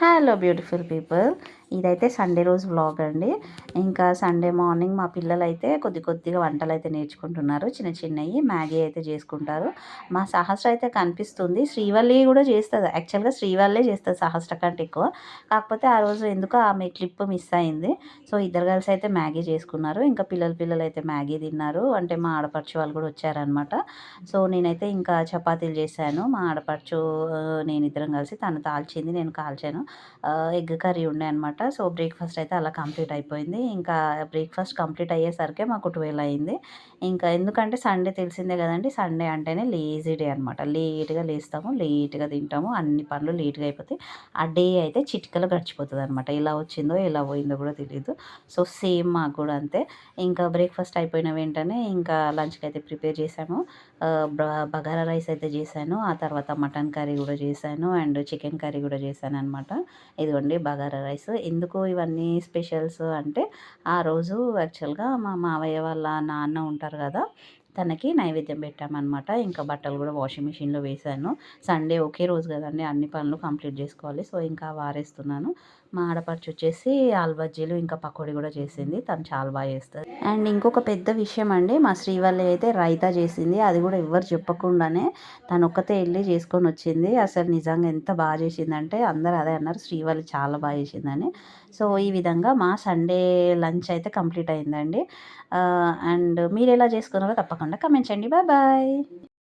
Hello beautiful people, ఇదైతే Sunday రోజు vlog అండి. ఇంకా సండే మార్నింగ్ మా పిల్లలైతే కొద్దిగా వంటలు అయితే నేర్చుకుంటున్నారు. చిన్న చిన్నవి మ్యాగీ అయితే చేసుకుంటారు. మా సహస్ర అయితే కనిపిస్తుంది. శ్రీవల్లి కూడా చేస్తుంది. యాక్చువల్గా శ్రీవల్లే చేస్తుంది సహస్ర కంటే ఎక్కువ. కాకపోతే ఆ రోజు ఎందుకో ఆమె క్లిప్ మిస్ అయింది. సో ఇద్దరు కలిసి అయితే మ్యాగీ చేసుకున్నారు. ఇంకా పిల్లలు అయితే మ్యాగీ తిన్నారు. అంటే మా ఆడపడుచు వాళ్ళు కూడా వచ్చారనమాట. సో నేనైతే ఇంకా చపాతీలు చేశాను. మా ఆడపడుచు నేను ఇద్దరం కలిసి, తను తాల్చింది, నేను కాల్చాను. ఎగ్ కర్రీ ఉండే అనమాట. సో బ్రేక్ఫాస్ట్ అయితే అలా కంప్లీట్ అయిపోయింది. ఇంకా బ్రేక్ఫాస్ట్ కంప్లీట్ అయ్యేసరికి మాకు 12 అయింది. ఇంకా ఎందుకంటే సండే తెలిసిందే కదండి. సండే అంటేనే లేజీ డే అనమాట. లేట్గా లేస్తాము, లేట్గా తింటాము, అన్ని పనులు లేట్గా అయిపోతాయి. ఆ డే అయితే చిటికలో గడిచిపోతుంది అనమాట. ఎలా వచ్చిందో ఎలా పోయిందో కూడా తెలియదు. సో సేమ్ మాకు కూడా అంతే. ఇంకా బ్రేక్ఫాస్ట్ అయిపోయిన వెంటనే ఇంకా లంచ్కి అయితే ప్రిపేర్ చేశాము. బగారా రైస్ అయితే చేశాను. ఆ తర్వాత మటన్ కర్రీ కూడా చేశాను అండ్ చికెన్ కర్రీ కూడా చేశాను అనమాట. ఇదిగోండి బగారా రైస్. ఎందుకు ఇవన్నీ స్పెషల్స్ అంటే, ఆ రోజు యాక్చువల్గా మా మావయ్య వాళ్ళ నాన్న ఉంటారు కదా, తనకి నైవేద్యం పెట్టామన్నమాట. ఇంకా బట్టలు కూడా వాషింగ్ మిషన్లో వేశాను. సండే ఒకే రోజు కదండి, అన్ని పనులు కంప్లీట్ చేసుకోవాలి. సో ఇంకా వారేస్తున్నాను. మా ఆడపడుచు వచ్చేసి ఆలు బజ్జీలు ఇంకా పకోడీ కూడా చేసింది. తను చాలా బాగా చేస్తుంది. అండ్ ఇంకొక పెద్ద విషయం అండి, మా శ్రీవల్లి అయితే రైతా చేసింది. అది కూడా ఎవ్వరు చెప్పకుండానే తను ఒక్కతే వెళ్ళి చేసుకొని వచ్చింది. అసలు నిజంగా ఎంత బాగా చేసిందంటే అందరూ అదే అన్నారు, శ్రీవల్లి చాలా బాగా చేసిందని. సో ఈ విధంగా మా సండే లంచ్ అయితే కంప్లీట్ అయిందండి. అండ్ మీరు ఎలా చేసుకున్నారో తప్పకుండా కమెంట్ చేయండి. Bye bye.